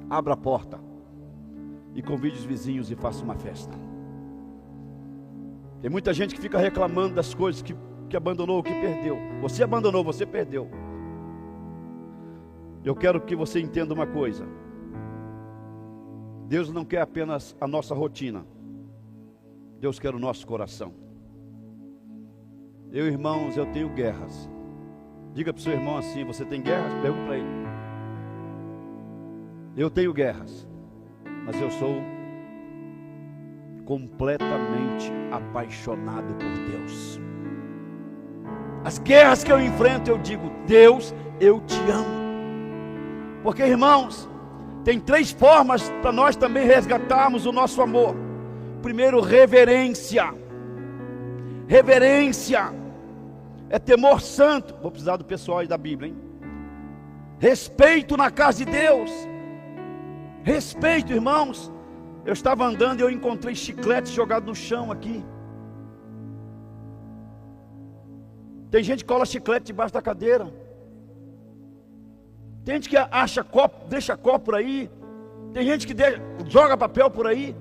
abra a porta e convide os vizinhos e faça uma festa. Tem muita gente que fica reclamando das coisas que abandonou, que perdeu. Você abandonou, você perdeu. Eu quero que você entenda uma coisa: Deus não quer apenas a nossa rotina. Deus quer o nosso coração. Eu, irmãos, eu tenho guerras. Diga para o seu irmão assim: você tem guerras? Pergunta para ele. Eu tenho guerras, mas eu sou completamente apaixonado por Deus. As guerras que eu enfrento, eu digo: Deus, eu te amo. Porque, irmãos, tem 3 formas para nós também resgatarmos o nosso amor. Primeiro, reverência. Reverência é temor santo. Vou precisar do pessoal aí da Bíblia, hein? Respeito na casa de Deus. Respeito, irmãos. Eu estava andando e eu encontrei chiclete jogado no chão aqui. Tem gente que cola chiclete debaixo da cadeira. Tem gente que acha copo, deixa copo por aí. Tem gente que joga papel por aí.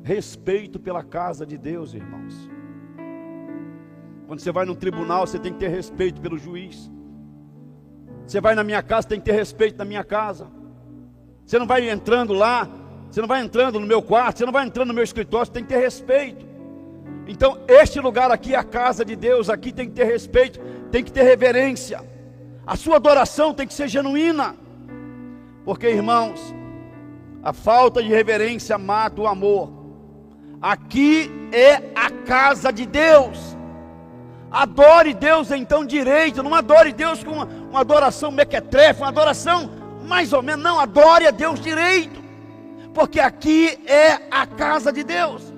Respeito pela casa de Deus, irmãos. Quando você vai num tribunal, você tem que ter respeito pelo juiz. Você vai na minha casa, tem que ter respeito na minha casa. Você não vai entrando lá, você não vai entrando no meu quarto, você não vai entrando no meu escritório, você tem que ter respeito. Então, este lugar aqui é a casa de Deus, aqui tem que ter respeito, tem que ter reverência. A sua adoração tem que ser genuína. Porque, irmãos, a falta de reverência mata o amor. Aqui é a casa de Deus. Adore Deus então direito. Não adore Deus com uma adoração mequetrefe, uma adoração mais ou menos. Não, adore a Deus direito. Porque aqui é a casa de Deus.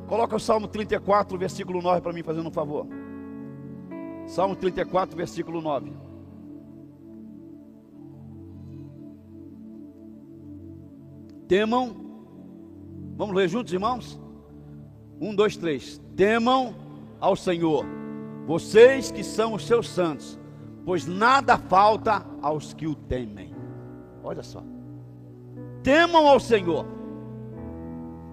Coloca o Salmo 34, versículo 9 para mim, fazendo um favor. Salmo 34, versículo 9. Temam. Vamos ler juntos, irmãos? 1, 2, 3. Temam ao Senhor, vocês que são os seus santos, pois nada falta aos que o temem. Olha só. Temam ao Senhor,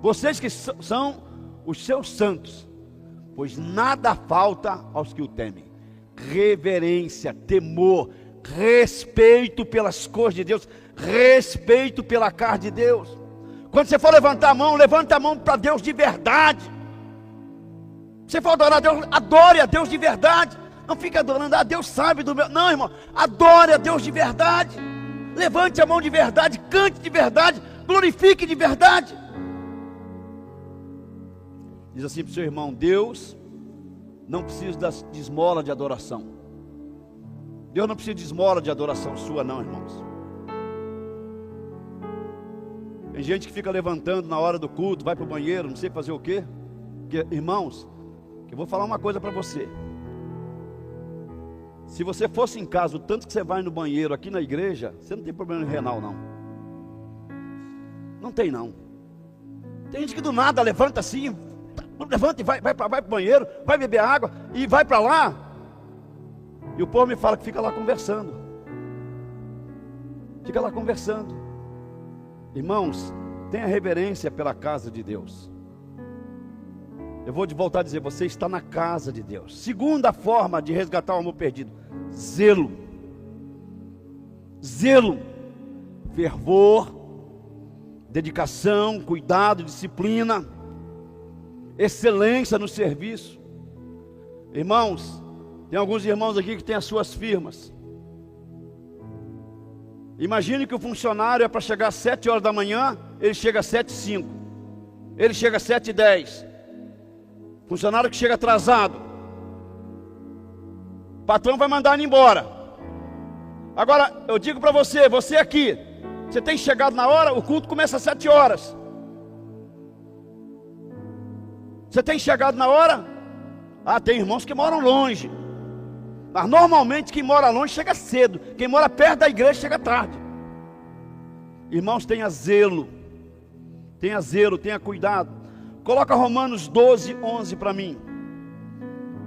vocês que são os seus santos, pois nada falta aos que o temem. Reverência, temor, respeito pelas coisas de Deus, respeito pela casa de Deus. Quando você for levantar a mão, levanta a mão para Deus de verdade. Você for adorar a Deus, adore a Deus de verdade. Não fique adorando, Deus sabe do meu. Não, irmão, adore a Deus de verdade. Levante a mão de verdade, cante de verdade, glorifique de verdade. Diz assim para o seu irmão: Deus não precisa de esmola de adoração. Deus não precisa de esmola de adoração sua, não, irmãos. Tem gente que fica levantando na hora do culto, vai para o banheiro, não sei fazer o quê. Porque, irmãos, eu vou falar uma coisa para você. Se você fosse em casa, o tanto que você vai no banheiro aqui na igreja, você não tem problema renal, não. Não tem, não. Tem gente que do nada levanta assim, levanta e vai para o banheiro, vai beber água e vai para lá. E o povo me fala que fica lá conversando. Fica lá conversando. Irmãos, tenha reverência pela casa de Deus. Eu vou voltar a dizer, você está na casa de Deus. Segunda forma de resgatar o amor perdido: zelo. Zelo, fervor, dedicação, cuidado, disciplina, excelência no serviço. Irmãos, tem alguns irmãos aqui que têm as suas firmas. Imagine que o funcionário é para chegar às 7 horas da manhã, ele chega às 7h05, ele chega às 7h10. Funcionário que chega atrasado, o patrão vai mandar ele embora. Agora, eu digo para você, você aqui, você tem chegado na hora, o culto começa às 7 horas. Você tem chegado na hora? Tem irmãos que moram longe. Mas normalmente quem mora longe chega cedo. Quem mora perto da igreja chega tarde. Irmãos, tenha zelo. Tenha zelo, tenha cuidado. Coloca Romanos 12, 11 para mim.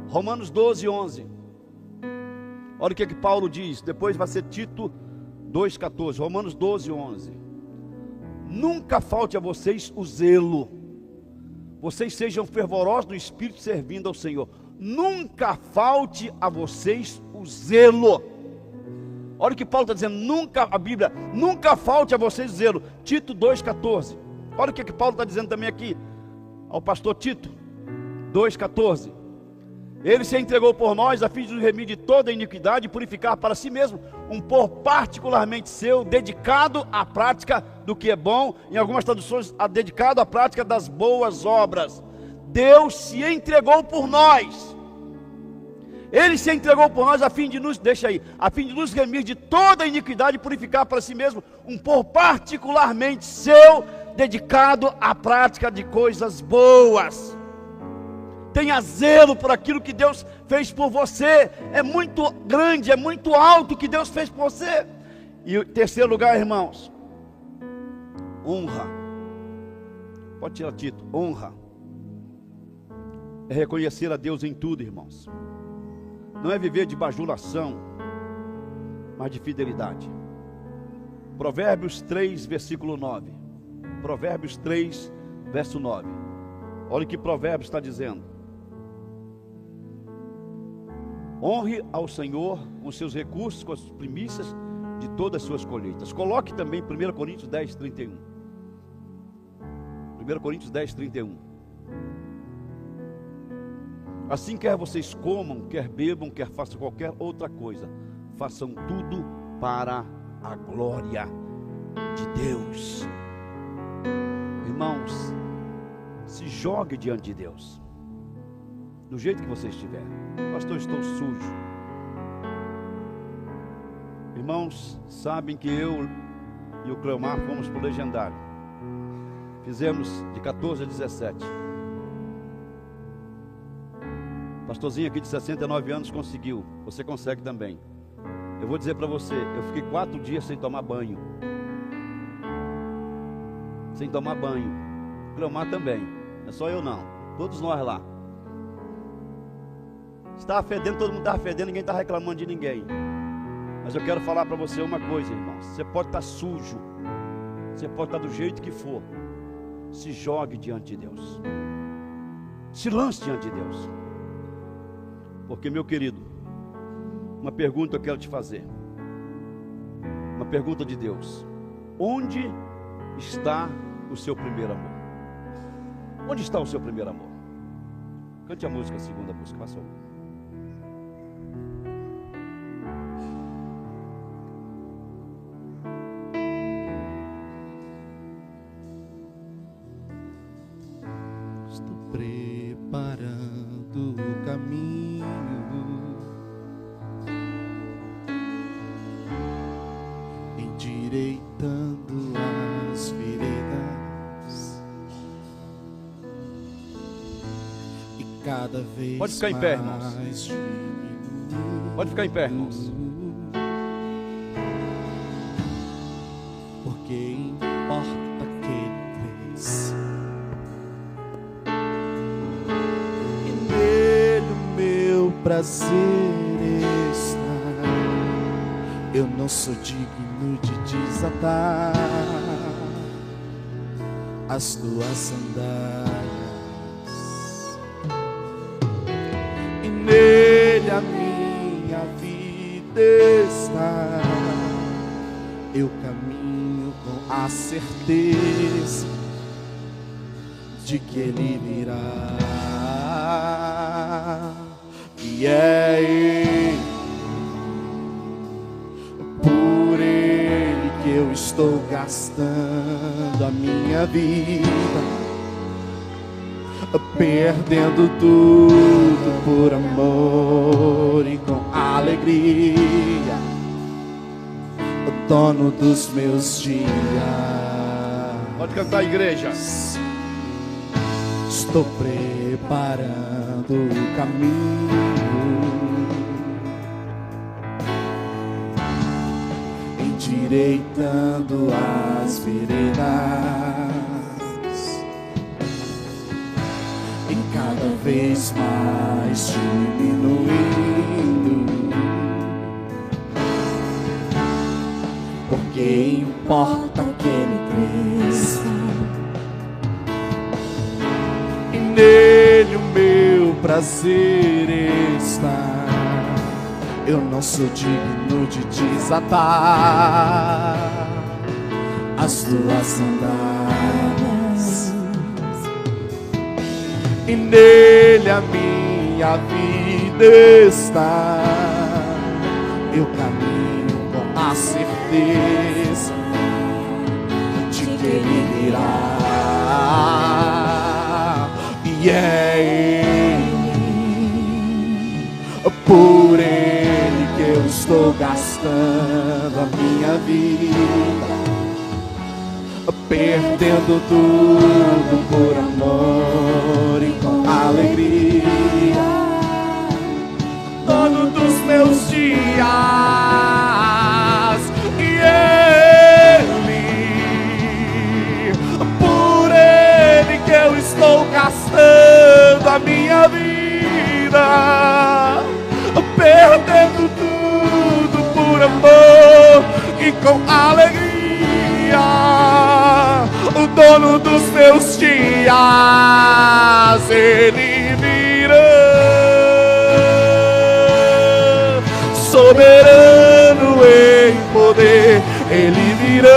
Romanos 12, 11. Olha o que Paulo diz. Depois vai ser Tito 2,14. Romanos 12, 11. Nunca falte a vocês o zelo. Vocês sejam fervorosos no Espírito, servindo ao Senhor. Nunca falte a vocês o zelo. Olha o que Paulo está dizendo, a Bíblia, nunca falte a vocês dizê-lo. Tito 2,14. Olha o que Paulo está dizendo também aqui, ao pastor Tito, 2,14. Ele se entregou por nós, a fim de nos remir de toda a iniquidade e purificar para si mesmo um povo particularmente seu, dedicado à prática do que é bom, em algumas traduções, dedicado à prática das boas obras. Deus se entregou por nós. Ele se entregou por nós a fim de nos remir de toda a iniquidade e purificar para si mesmo um povo particularmente seu, dedicado à prática de coisas boas. Tenha zelo por aquilo que Deus fez por você. É muito grande, é muito alto o que Deus fez por você. E o terceiro lugar, irmãos, honra. Pode tirar Tito, honra. É reconhecer a Deus em tudo, irmãos. Não é viver de bajulação, mas de fidelidade. Provérbios 3, versículo 9. Provérbios 3, verso 9. Olha o que Provérbios está dizendo. Honre ao Senhor com seus recursos, com as primícias de todas as suas colheitas. Coloque também 1 Coríntios 10, 31. 1 Coríntios 10, 31. Assim, quer vocês comam, quer bebam, quer façam qualquer outra coisa, façam tudo para a glória de Deus. Irmãos, se jogue diante de Deus, do jeito que você estiver. Pastor, estou sujo. Irmãos, sabem que eu e o Cleomar fomos para o Legendário. Fizemos de 14 a 17. Pastorzinho aqui de 69 anos conseguiu. Você consegue também. Eu vou dizer para você, eu fiquei 4 dias sem tomar banho. Sem tomar banho. Cleomar também. Não é só eu não. Todos nós lá. Estava fedendo, todo mundo estava fedendo, ninguém estava reclamando de ninguém. Mas eu quero falar para você uma coisa, irmãos. Você pode estar sujo. Você pode estar do jeito que for. Se jogue diante de Deus. Se lance diante de Deus. Porque, meu querido, uma pergunta eu quero te fazer. Uma pergunta de Deus. Onde está o seu primeiro amor? Onde está o seu primeiro amor? Cante a música, a segunda música, faça uma. Estou preparando o caminho, endireitando as veredas, e cada vez pode ficar em pé, irmãos. Pode ficar em pé, irmãos. Porque importa que ele cresça, e nele o meu prazer está. Eu não sou digno de desatar as tuas sandálias, e nele a minha vida está. Eu caminho com a certeza de que ele virá, e é ele, por ele que eu estou gastando a minha vida, perdendo tudo por amor e com alegria, o dono dos meus dias. Pode cantar, igreja. Estou preparando o caminho, endireitando as veredas, e cada vez mais diminuindo, porque importa que ele cresça, e nele o meu prazer está. eu não sou digno de desatar as tuas sandálias, e nele a minha vida está. Eu caminho com a certeza de que Ele virá, e é Ele, por Ele que eu estou gastando a minha vida, perdendo tudo por amor e com alegria, dono dos meus dias. E Ele, por Ele que eu estou gastando a minha vida, perdendo tudo por amor e com alegria, o dono dos meus dias. Ele virá, soberano em poder. Ele virá,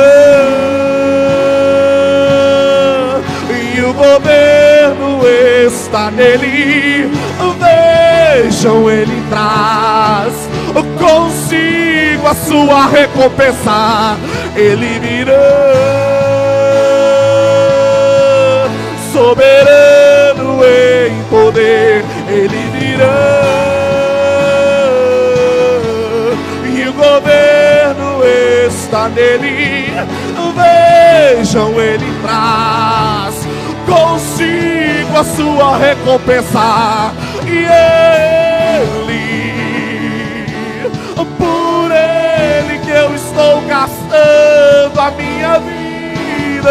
e o governo está nele. Vejam, Ele traz consigo a sua recompensa. Ele virá, soberano em poder. Ele virá, e o governo está nele. Vejam, Ele traz consigo a sua recompensa. E Ele, por Ele que eu estou gastando a minha vida,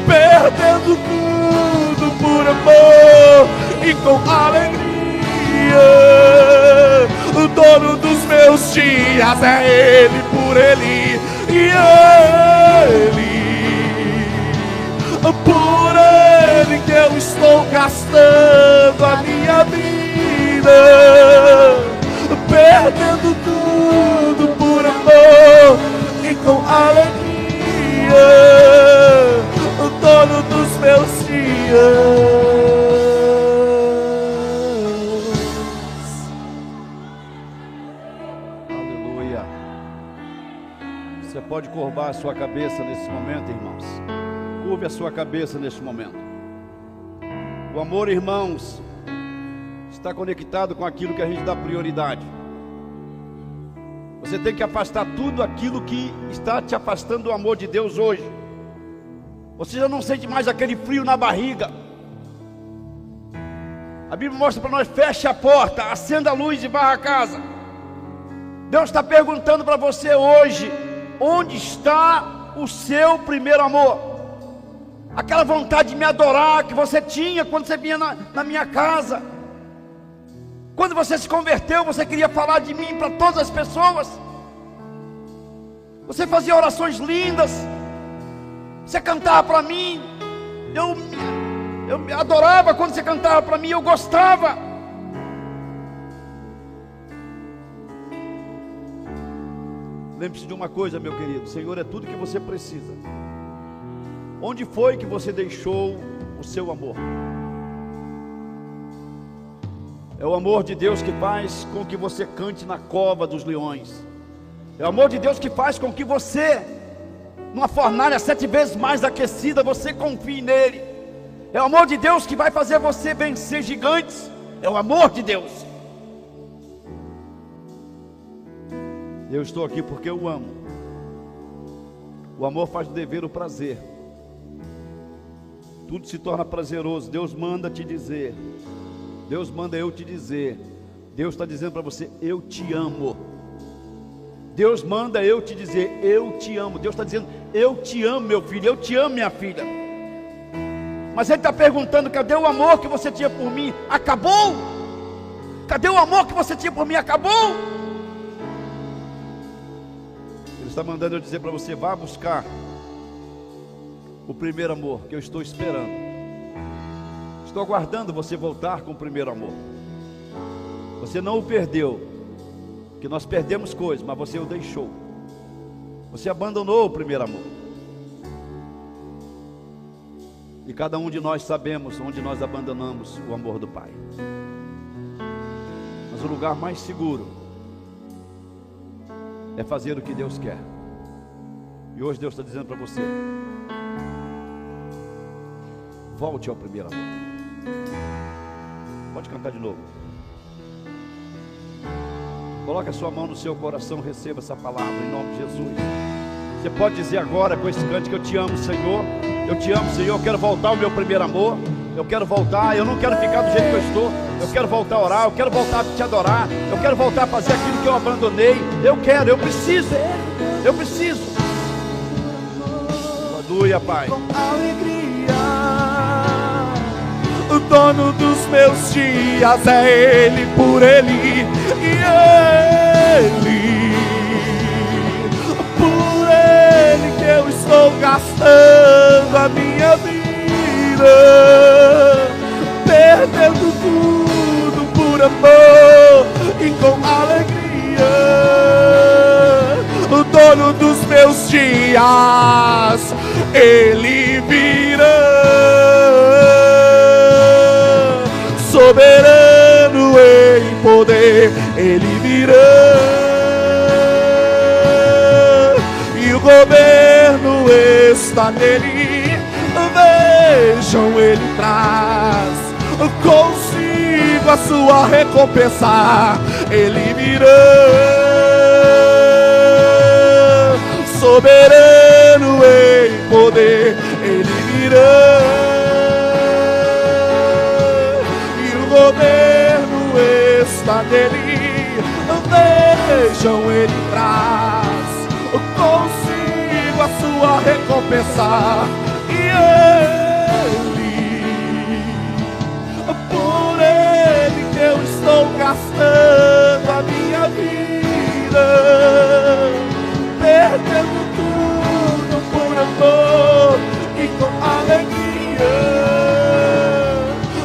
perdendo tudo por amor e com alegria, o dono dos meus dias. É Ele, por Ele, e Ele, por Ele que eu estou gastando a minha vida, perdendo tudo por amor e com alegria, o dono dos meus dias. Aleluia. Você pode curvar a sua cabeça nesse momento, irmãos. Curve a sua cabeça neste momento. O amor, irmãos, está conectado com aquilo que a gente dá prioridade. Você tem que afastar tudo aquilo que está te afastando do amor de Deus hoje. Você já não sente mais aquele frio na barriga. A Bíblia mostra para nós: feche a porta, acenda a luz e varra a casa. Deus está perguntando para você hoje: onde está o seu primeiro amor? Aquela vontade de me adorar que você tinha quando você vinha na minha casa. Quando você se converteu, você queria falar de mim para todas as pessoas. Você fazia orações lindas. Você cantava para mim. Eu adorava quando você cantava para mim. Eu gostava. Lembre-se de uma coisa, meu querido: o Senhor é tudo que você precisa. Onde foi que você deixou o seu amor? É o amor de Deus que faz com que você cante na cova dos leões. É o amor de Deus que faz com que você, numa fornalha 7 vezes mais aquecida, você confie nele. É o amor de Deus que vai fazer você vencer gigantes. É o amor de Deus. Eu estou aqui porque eu amo. O amor faz do dever o prazer. Tudo se torna prazeroso. Deus manda te dizer. Deus manda eu te dizer. Deus está dizendo para você: eu te amo. Deus manda eu te dizer: eu te amo. Deus está dizendo: eu te amo, meu filho. Eu te amo, minha filha. Mas Ele está perguntando: cadê o amor que você tinha por mim? Acabou? Cadê o amor que você tinha por mim? Acabou? Ele está mandando eu dizer para você: vá buscar o primeiro amor que eu estou esperando. Estou aguardando você voltar com o primeiro amor. Você não o perdeu, que nós perdemos coisas, mas você o deixou. Você abandonou o primeiro amor. E cada um de nós sabemos onde nós abandonamos o amor do Pai. Mas o lugar mais seguro é fazer o que Deus quer. E hoje Deus está dizendo para você: volte ao primeiro amor. Pode cantar de novo. Coloque a sua mão no seu coração, receba essa palavra em nome de Jesus. Você pode dizer agora com esse cântico: eu te amo, Senhor. Eu te amo, Senhor. Eu quero voltar ao meu primeiro amor. Eu quero voltar. Eu não quero ficar do jeito que eu estou. Eu quero voltar a orar. Eu quero voltar a te adorar. Eu quero voltar a fazer aquilo que eu abandonei. Eu quero, eu preciso. Eu preciso. Aleluia, Pai. Com alegria, o dono dos meus dias é Ele, por Ele e Ele. Por Ele que eu estou gastando a minha vida, perdendo tudo por amor e com alegria. O dono dos meus dias, Ele virá, soberano em poder, Ele virá, e o governo está nele. Vejam, Ele traz consigo a sua recompensa, Ele virá, soberano em poder, Ele virá, e o governo está nele. Vejam, Ele traz consigo a sua recompensa, e Ele, por Ele que eu estou gastando a minha vida, perdendo tudo por amor e com alegria.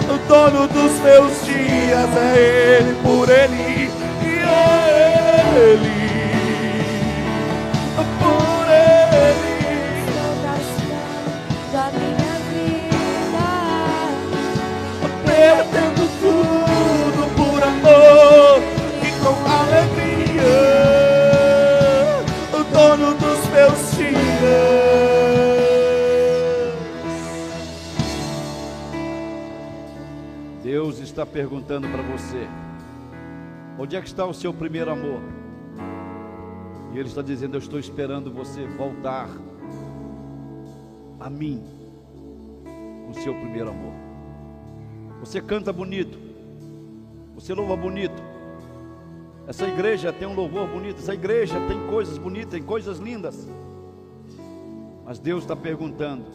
O dono dos meus dias é Ele, por Ele e Ele. Por Ele estou gastando a minha vida, perdendo tudo por amor e com alegria. O dono dos meus dias. Deus está perguntando para você: onde é que está o seu primeiro amor? E Ele está dizendo: eu estou esperando você voltar a mim, o seu primeiro amor. Você canta bonito, você louva bonito, essa igreja tem um louvor bonito, essa igreja tem coisas bonitas, tem coisas lindas, mas Deus está perguntando: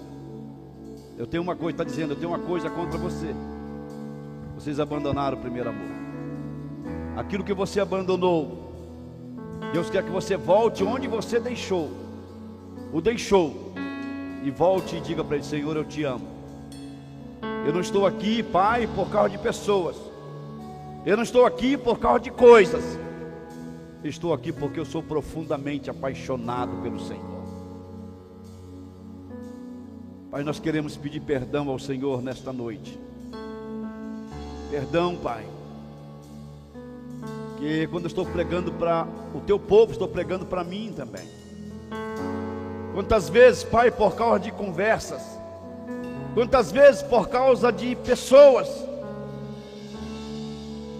eu tenho uma coisa, está dizendo, eu tenho uma coisa contra você. Vocês abandonaram o primeiro amor. Aquilo que você abandonou, Deus quer que você volte onde você deixou. O deixou. E volte e diga para Ele: Senhor, eu te amo. Eu não estou aqui, Pai, por causa de pessoas. Eu não estou aqui por causa de coisas. Eu estou aqui porque eu sou profundamente apaixonado pelo Senhor. Pai, nós queremos pedir perdão ao Senhor nesta noite. Perdão, Pai, que quando eu estou pregando para o Teu povo, estou pregando para mim também. Quantas vezes, Pai, por causa de conversas, quantas vezes por causa de pessoas,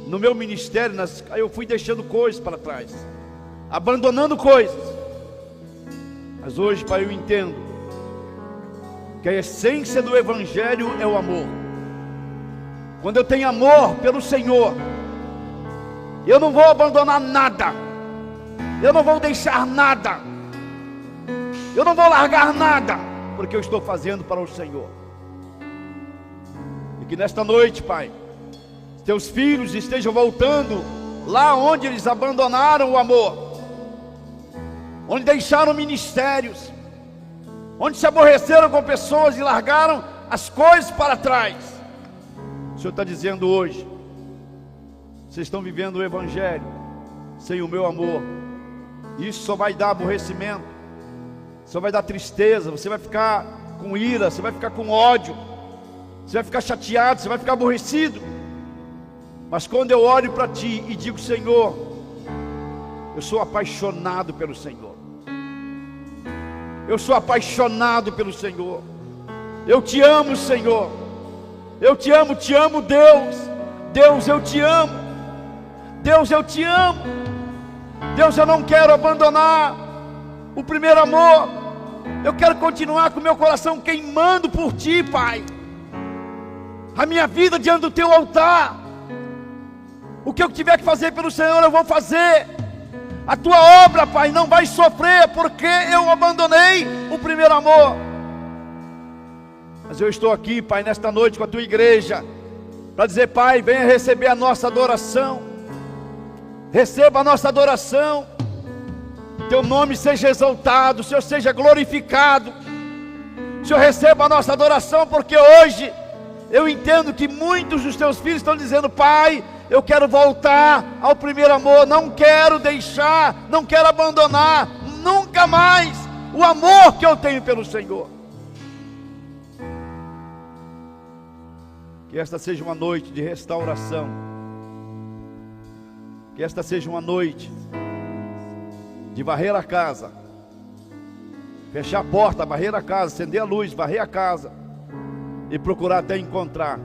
no meu ministério, eu fui deixando coisas para trás, abandonando coisas. Mas hoje, Pai, eu entendo que a essência do Evangelho é o amor. Quando eu tenho amor pelo Senhor, eu não vou abandonar nada, eu não vou deixar nada, eu não vou largar nada, porque eu estou fazendo para o Senhor. E que nesta noite, Pai, Teus filhos estejam voltando lá onde eles abandonaram o amor, onde deixaram ministérios, onde se aborreceram com pessoas e largaram as coisas para trás. O Senhor está dizendo hoje: vocês estão vivendo o Evangelho sem o meu amor. Isso só vai dar aborrecimento, só vai dar tristeza. Você vai ficar com ira, você vai ficar com ódio, você vai ficar chateado, você vai ficar aborrecido. Mas quando eu olho para ti e digo: Senhor, eu sou apaixonado pelo Senhor, eu sou apaixonado pelo Senhor, eu te amo, Senhor, eu te amo, Deus. Deus, eu te amo. Deus, eu te amo. Deus, eu não quero abandonar o primeiro amor. Eu quero continuar com meu coração queimando por ti, Pai. A minha vida diante do teu altar. O que eu tiver que fazer pelo Senhor, eu vou fazer. A tua obra, Pai, não vai sofrer porque eu abandonei o primeiro amor. Mas eu estou aqui, Pai, nesta noite com a tua igreja, para dizer: Pai, venha receber a nossa adoração. Receba a nossa adoração. Teu nome seja exaltado, o Senhor seja glorificado. O Senhor receba a nossa adoração, porque hoje eu entendo que muitos dos teus filhos estão dizendo: Pai, eu quero voltar ao primeiro amor, não quero deixar, não quero abandonar nunca mais o amor que eu tenho pelo Senhor. Que esta seja uma noite de restauração, que esta seja uma noite de varrer a casa, fechar a porta, varrer a casa, acender a luz, varrer a casa e procurar até encontrar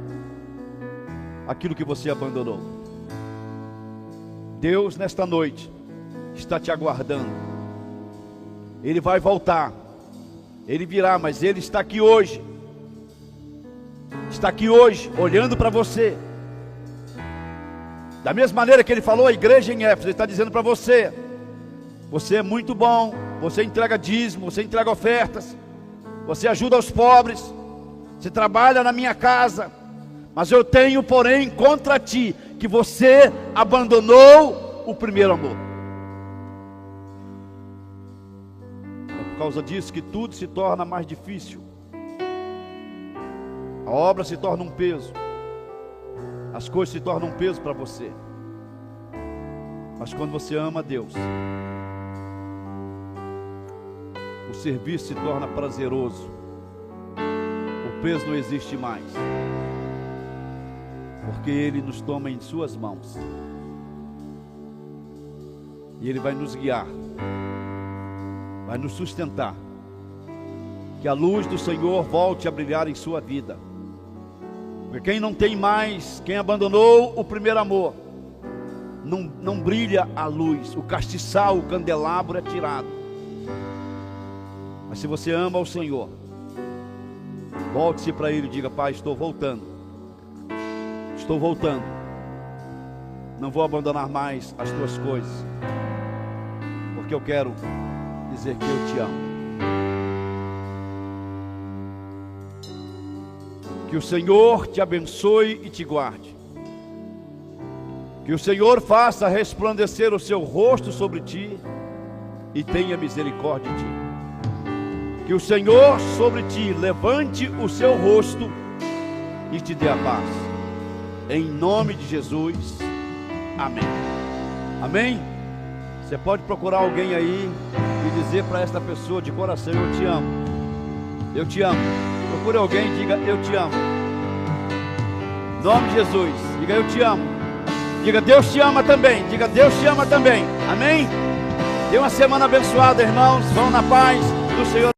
aquilo que você abandonou. Deus nesta noite está te aguardando. Ele vai voltar, Ele virá, mas Ele está aqui hoje. Está aqui hoje, olhando para você. Da mesma maneira que Ele falou à igreja em Éfeso, Ele está dizendo para você: você é muito bom, você entrega dízimo, você entrega ofertas, você ajuda os pobres, você trabalha na minha casa, mas eu tenho, porém, contra ti, que você abandonou o primeiro amor. É por causa disso que tudo se torna mais difícil. A obra se torna um peso, as coisas se tornam um peso para você. Mas quando você ama a Deus, o serviço se torna prazeroso, o peso não existe mais, porque Ele nos toma em suas mãos, e Ele vai nos guiar, vai nos sustentar. Que a luz do Senhor volte a brilhar em sua vida. Porque quem não tem mais, quem abandonou o primeiro amor, não brilha a luz, o castiçal, o candelabro é tirado. Mas se você ama o Senhor, volte-se para Ele e diga: Pai, estou voltando, não vou abandonar mais as tuas coisas, porque eu quero dizer que eu te amo. Que o Senhor te abençoe e te guarde. Que o Senhor faça resplandecer o seu rosto sobre ti e tenha misericórdia de ti. Que o Senhor sobre ti levante o seu rosto e te dê a paz. Em nome de Jesus. Amém. Amém? Você pode procurar alguém aí e dizer para esta pessoa de coração: eu te amo. Eu te amo. Procure alguém e diga: eu te amo. Em nome de Jesus, diga: eu te amo. Diga: Deus te ama também. Diga: Deus te ama também. Amém? Tenha uma semana abençoada, irmãos. Vão na paz do Senhor.